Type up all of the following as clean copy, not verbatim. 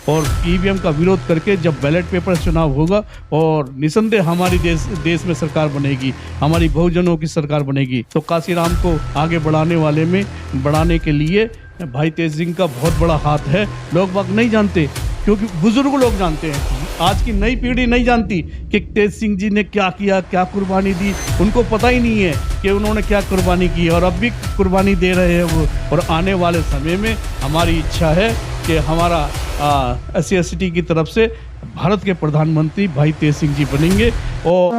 और ईवीएम का विरोध करके जब बैलेट पेपर चुनाव होगा और निसंदेह हमारी देश में सरकार बनेगी, हमारी बहुजनों की सरकार बनेगी। तो काशीराम को आगे बढ़ाने के लिए भाई तेज सिंह का बहुत बड़ा हाथ है। लोग बाग नहीं जानते, क्योंकि बुजुर्ग लोग जानते हैं, आज की नई पीढ़ी नहीं जानती कि तेज सिंह जी ने क्या किया, क्या कुर्बानी दी। उनको पता ही नहीं है कि उन्होंने क्या कुर्बानी की और अब भी कुर्बानी दे रहे हैं वो। और आने वाले समय में हमारी इच्छा है कि हमारा SC/ST की तरफ से भारत के प्रधानमंत्री भाई तेज सिंह जी बनेंगे। और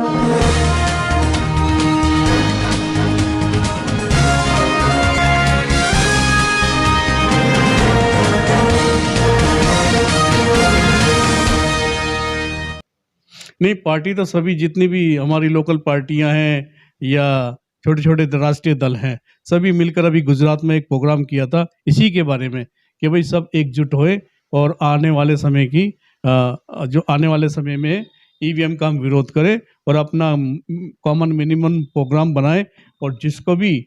नहीं, पार्टी तो सभी जितनी भी हमारी लोकल पार्टियां हैं या छोटे छोटे राष्ट्रीय दल हैं, सभी मिलकर अभी गुजरात में एक प्रोग्राम किया था इसी के बारे में कि भाई सब एकजुट होए और आने वाले समय में ईवीएम का हम विरोध करें और अपना कॉमन मिनिमम प्रोग्राम बनाए और जिसको भी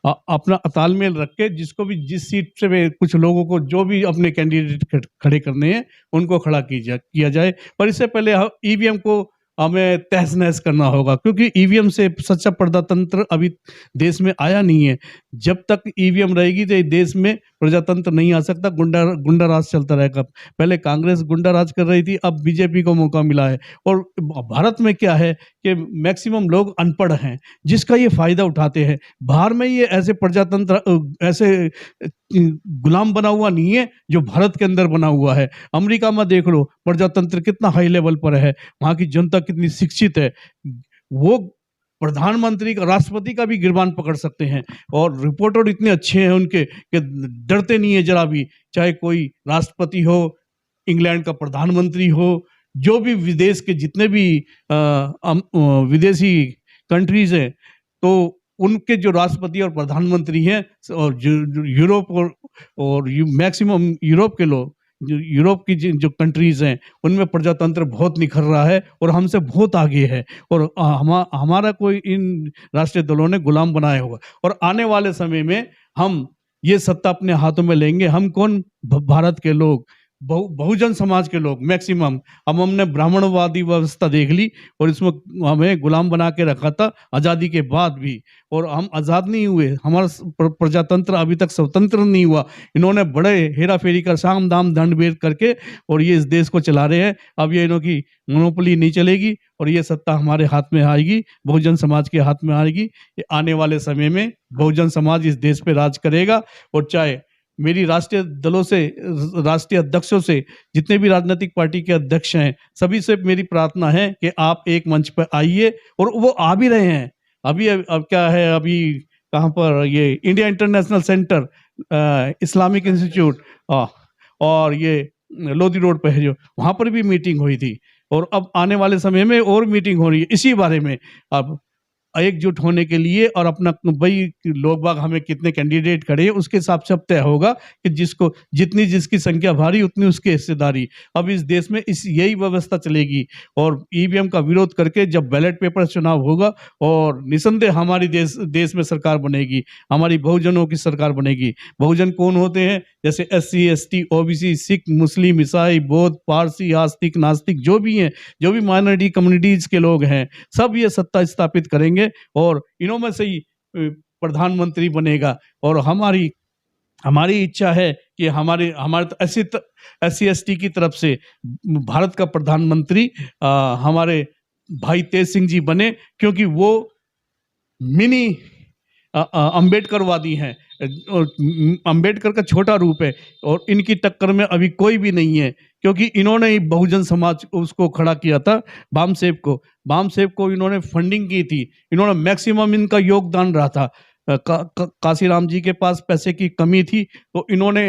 अपना तालमेल रख के जिस सीट से कुछ लोगों को जो भी अपने कैंडिडेट खड़े करने हैं उनको खड़ा किया जाए। पर इससे पहले ईवीएम को हमें तहस नहस करना होगा, क्योंकि ईवीएम से सच्चा प्रजातंत्र अभी देश में आया नहीं है। जब तक ईवीएम रहेगी तो देश में प्रजातंत्र नहीं आ सकता, गुंडा राज चलता रहेगा। पहले कांग्रेस गुंडा राज कर रही थी, अब बीजेपी को मौका मिला है। और भारत में क्या है कि मैक्सिमम लोग अनपढ़ हैं, जिसका ये फायदा उठाते हैं। बाहर में ये ऐसे प्रजातंत्र ऐसे गुलाम बना हुआ नहीं है जो भारत के अंदर बना हुआ है। अमेरिका में देख लो प्रजातंत्र कितना हाई लेवल पर है, वहां की जनता कितनी शिक्षित है। वो प्रधानमंत्री का, राष्ट्रपति का भी गिरबान पकड़ सकते हैं और रिपोर्टर इतने अच्छे हैं उनके कि डरते नहीं है जरा भी। चाहे कोई राष्ट्रपति हो, इंग्लैंड का प्रधानमंत्री हो, जो भी विदेश के जितने भी विदेशी कंट्रीज हैं, तो उनके जो राष्ट्रपति और प्रधानमंत्री हैं और जो यूरोप और मैक्सिमम यूरोप के लोग, यूरोप की जो कंट्रीज हैं उनमें प्रजातंत्र बहुत निखर रहा है और हमसे बहुत आगे है। और हमारा कोई इन राष्ट्रीय दलों ने गुलाम बनाया होगा और आने वाले समय में हम ये सत्ता अपने हाथों में लेंगे। हम कौन, भारत के लोग, बहुजन समाज के लोग मैक्सिमम। अब हमने ब्राह्मणवादी व्यवस्था देख ली और इसमें हमें गुलाम बना के रखा था आज़ादी के बाद भी, और हम आज़ाद नहीं हुए। हमारा प्रजातंत्र अभी तक स्वतंत्र नहीं हुआ। इन्होंने बड़े हेरा फेरी का साम दाम दंड भेद करके और ये इस देश को चला रहे हैं। अब ये इनकी मोनोपोली नहीं चलेगी और ये सत्ता हमारे हाथ में आएगी, बहुजन समाज के हाथ में आएगी। आने वाले समय में बहुजन समाज इस देश पे राज करेगा। और चाहे मेरी राष्ट्रीय दलों से, राष्ट्रीय अध्यक्षों से, जितने भी राजनीतिक पार्टी के अध्यक्ष हैं, सभी से मेरी प्रार्थना है कि आप एक मंच पर आइए, और वो आ भी रहे हैं। अभी अब क्या है, अभी कहाँ पर, ये India international centre, Islamic institute और ये लोधी रोड पे है, जो वहाँ पर भी मीटिंग हुई थी। और अब आने वाले समय में और मीटिंग हो रही है इसी बारे में। अब एकजुट होने के लिए और अपना भाई लोग बाग हमें कितने कैंडिडेट खड़े हैं उसके हिसाब से अब तय होगा कि जिसकी संख्या भारी उतनी उसकी हिस्सेदारी। अब इस देश में यही व्यवस्था चलेगी और ईवीएम का विरोध करके जब बैलेट पेपर चुनाव होगा और निसंदेह हमारी देश में सरकार बनेगी, हमारी बहुजनों की सरकार बनेगी। बहुजन कौन होते हैं? जैसे SC/ST, OBC, सिख, मुस्लिम, ईसाई, बौद्ध, पारसी, आस्तिक, नास्तिक, जो भी हैं, जो भी माइनॉरिटी कम्युनिटीज के लोग हैं, सब ये सत्ता स्थापित करेंगे और इन्हों में से ही प्रधानमंत्री बनेगा। और हमारी इच्छा है कि हमारे SC/ST की तरफ से भारत का प्रधानमंत्री हमारे भाई तेज सिंह जी बने, क्योंकि वो मिनी अंबेडकरवादी हैं और अंबेडकर का छोटा रूप है और इनकी टक्कर में अभी कोई भी नहीं है, क्योंकि इन्होंने ही बहुजन समाज उसको खड़ा किया था। बामसेब को इन्होंने फंडिंग की थी, इन्होंने मैक्सिमम इनका योगदान रहा था। काशीराम जी के पास पैसे की कमी थी तो इन्होंने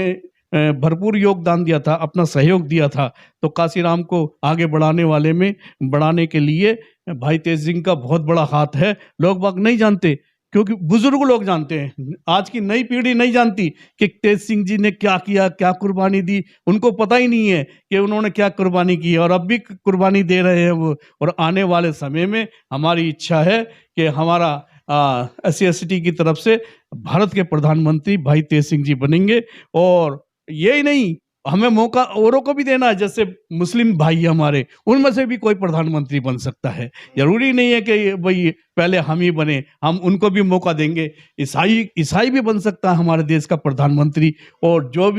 भरपूर योगदान दिया था, अपना सहयोग दिया था। तो काशीराम को आगे बढ़ाने के लिए भाई तेज सिंह का बहुत बड़ा हाथ है। लोग बाग नहीं जानते, क्योंकि बुजुर्ग लोग जानते हैं, आज की नई पीढ़ी नहीं जानती कि तेज सिंह जी ने क्या किया, क्या कुर्बानी दी। उनको पता ही नहीं है कि उन्होंने क्या कुर्बानी की और अब भी कुर्बानी दे रहे हैं वो। और आने वाले समय में हमारी इच्छा है कि हमारा SC/ST की तरफ से भारत के प्रधानमंत्री भाई तेज सिंह जी बनेंगे। और यही नहीं, हमें मौका औरों को भी देना है, जैसे मुस्लिम भाई हमारे, उनमें से भी कोई प्रधानमंत्री बन सकता है। जरूरी नहीं है कि भाई पहले हम ही बने, हम उनको भी मौका देंगे। ईसाई भी बन सकता है हमारे देश का प्रधानमंत्री, और जो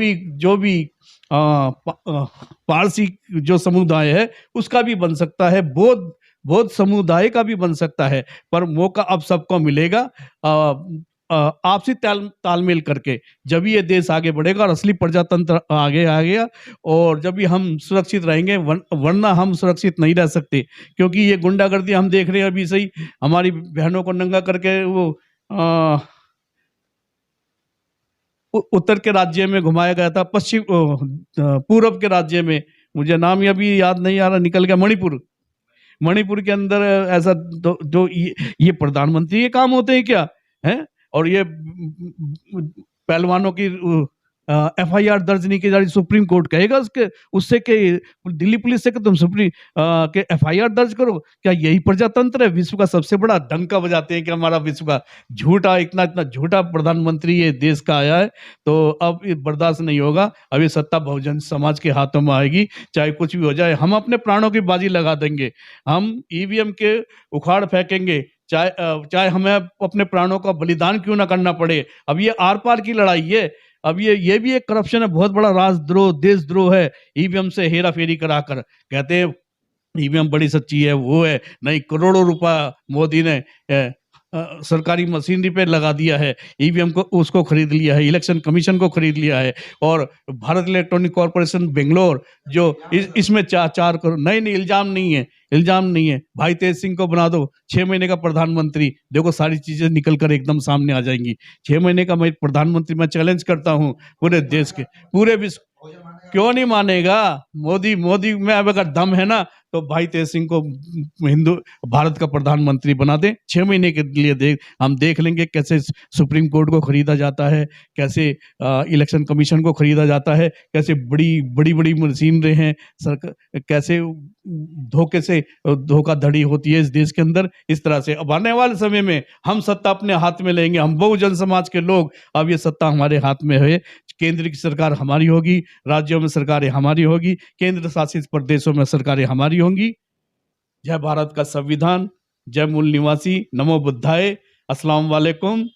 भी पारसी जो समुदाय है उसका भी बन सकता है, बौद्ध समुदाय का भी बन सकता है। पर मौका अब सबको मिलेगा आपसी तालमेल करके, जब ये देश आगे बढ़ेगा और असली प्रजातंत्र आगे आ गया, और जब भी हम सुरक्षित रहेंगे, वरना हम सुरक्षित नहीं रह सकते। क्योंकि ये गुंडागर्दी हम देख रहे हैं अभी सही, हमारी बहनों को नंगा करके वो उत्तर के राज्य में घुमाया गया था, पूरब के राज्य में, मुझे नाम ये अभी याद नहीं आ रहा, निकल गया, मणिपुर के अंदर ऐसा जो ये प्रधानमंत्री के काम होते हैं क्या हैं? और ये पहलवानों की एफआईआर दर्ज नहीं की जा रही, सुप्रीम कोर्ट कहेगा उससे कि दिल्ली पुलिस से कि तुम के एफआईआर दर्ज करो? क्या यही प्रजातंत्र है? विश्व का सबसे बड़ा डंका बजाते हैं कि हमारा विश्व का इतना झूठा प्रधानमंत्री ये देश का आया है। तो अब ये बर्दाश्त नहीं होगा। अब ये सत्ता बहुजन समाज के हाथों में आएगी, चाहे कुछ भी हो जाए। हम अपने प्राणों की बाजी लगा देंगे, हम ईवीएम के उखाड़ फेंकेंगे, चाहे हमें अपने प्राणों का बलिदान क्यों ना करना पड़े। अब ये आर पार की लड़ाई है। अब ये भी एक करप्शन है, बहुत बड़ा राजद्रोह, देशद्रोह है। ईवीएम से हेरा फेरी कराकर कहते हैं ईवीएम बड़ी सच्ची है, वो है नहीं, करोड़ों रुपया मोदी ने सरकारी मशीनरी पे लगा दिया है, ईवीएम को उसको खरीद लिया है, इलेक्शन कमीशन को खरीद लिया है, और भारत इलेक्ट्रॉनिक कॉर्पोरेशन बेंगलोर जो इसमें 4 करोड़, नहीं इल्जाम नहीं है। भाई तेज सिंह को बना दो 6 महीने का प्रधानमंत्री, देखो सारी चीजें निकल कर एकदम सामने आ जाएंगी। 6 महीने का मैं प्रधानमंत्री, मैं चैलेंज करता हूँ पूरे देश के, पूरे विश्व, क्यों नहीं मानेगा मोदी में अगर दम है ना, तो भाई तेज सिंह को भारत का प्रधानमंत्री बना दे 6 महीने के लिए। हम देख लेंगे कैसे सुप्रीम कोर्ट को खरीदा जाता है, कैसे इलेक्शन कमीशन को खरीदा जाता है, कैसे बड़ी मशीनरी हैं, कैसे धोखे से धोखाधड़ी होती है इस देश के अंदर। इस तरह से अब आने वाले समय में हम सत्ता अपने हाथ में लेंगे, हम बहुजन समाज के लोग, अब ये सत्ता हमारे हाथ में है। केंद्र की सरकार हमारी होगी, राज्यों में सरकारें हमारी होगी, केंद्र शासित प्रदेशों में सरकारें हमारी होंगी। जय भारत का संविधान, जय मूल निवासी, नमो बुद्धाय, अस्सलाम वालेकुम।